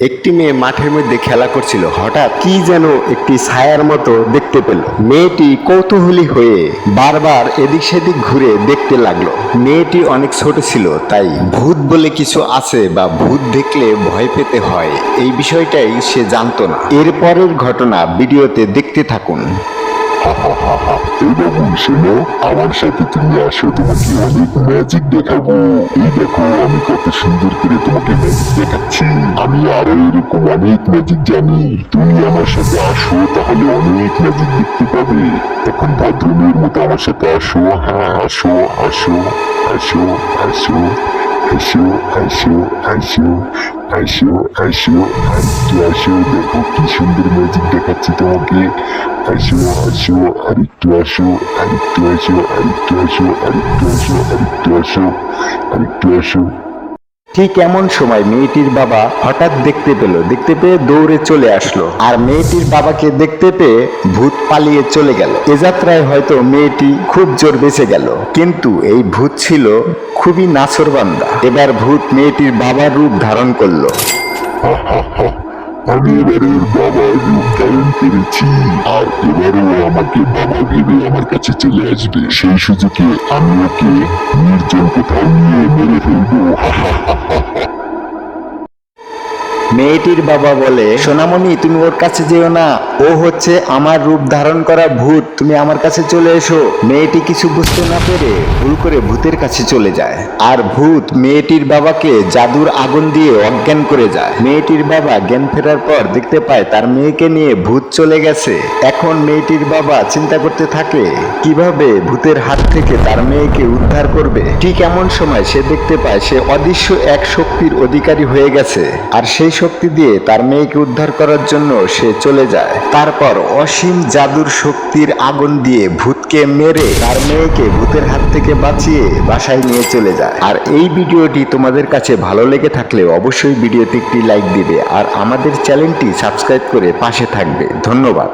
একটি মেয়ে মাঠের মধ্যে খেলা করছিল। হঠাৎ কি যেন একটি ছায়ার মতো দেখতে পেল। মেয়েটি কৌতূহলী হয়ে বারবার এদিক সেদিক ঘুরে দেখতে লাগলো। মেয়েটি অনেক ছোট ছিল, তাই ভূত বলে কিছু আছে বা ভূত দেখলে ভয় পেতে হয় এই বিষয়টাই সে জানতো না। এরপরের ঘটনা ভিডিওতে দেখতে থাকুন। এই বাবু শোনো, আমার সাথে তুমি আসো, তোমাকে অনেক ম্যাজিক দেখাবো। এই দেখো আমি কত সুন্দর করে তোমাকে ম্যাজিক দেখাচ্ছি। আমি আরো এরকম অনেক ম্যাজিক জানি। তুমি আমার সাথে আসো, তাহলে অনেক ম্যাজিক দেখতে পাবে। তখন ভদ্রমের মতো আমার সাথে আসো। হ্যাঁ আসো আসো আসো আসো আসো আসো আসো আসো আসো আরেকটু আসো, দেখো কি সুন্দর ম্যাজিক দেখাচ্ছি তোমাকে। আসো আসো আরেকটু আসো আরেকটু আসো আরেকটু আসো আরেকটু আসো আরেকটু আসো আরেকটু আসো। ঠিক এমন সময় মেয়েটির বাবা হঠাৎ দেখতে পেয়ে দৌড়ে চলে আসলো। আর মেয়েটির বাবাকে দেখতে পেয়ে ভূত পালিয়ে চলে গেল। এ যাত্রায় হয়তো মেয়েটি খুব জোর বেঁচে গেল, কিন্তু এই ভূত ছিল খুবই নাছোড়বান্দা। এবার ভূত মেয়েটির বাবার রূপ ধারণ করলো। আমি এবারে বাবার রূপ ধারণ করেছি, আর এবারেও আমাকে বাবা ভেবে আমার কাছে চলে আসবে। সেই সুযোগে আমি ওকে নির্জন কোথাও নিয়ে মেরে ফেলবো। মেয়েটির বাবা বলে, সোনামণি তুমি ওর কাছে যেও না, ও হচ্ছে আমার রূপ ধারণ করা ভূত, তুমি আমার কাছে চলে এসো। মেয়েটি কিছু বুঝতে না পেরে ভুল করে ভূতের কাছে চলে যায়। আর ভূত মেয়েটির বাবাকে জাদুর আগুন দিয়ে অজ্ঞান করে যায়। মেয়েটির বাবা জ্ঞান ফেরার পর দেখতে পায় তার মেয়েকে নিয়ে ভূত চলে গেছে। এখন মেয়েটির বাবা চিন্তা করতে থাকে কিভাবে ভূতের হাত থেকে তার মেয়েকে উদ্ধার করবে। ঠিক এমন সময় সে দেখতে পায় সে অদৃশ্য এক শক্তির অধিকারী হয়ে গেছে, আর সেই শক্তি দিয়ে তার মেয়েকে উদ্ধার করার জন্য সে চলে যায়। তারপর অসীম জাদুর শক্তির আগুন দিয়ে ভূতকে মেরে তার মেয়েকে ভূতের হাত থেকে বাঁচিয়ে বাসায় নিয়ে চলে যায়। আর এই ভিডিওটি তোমাদের কাছে ভালো লেগে থাকলে অবশ্যই ভিডিওতে একটি লাইক দিবে আর আমাদের চ্যানেলটি সাবস্ক্রাইব করে পাশে থাকবে। ধন্যবাদ।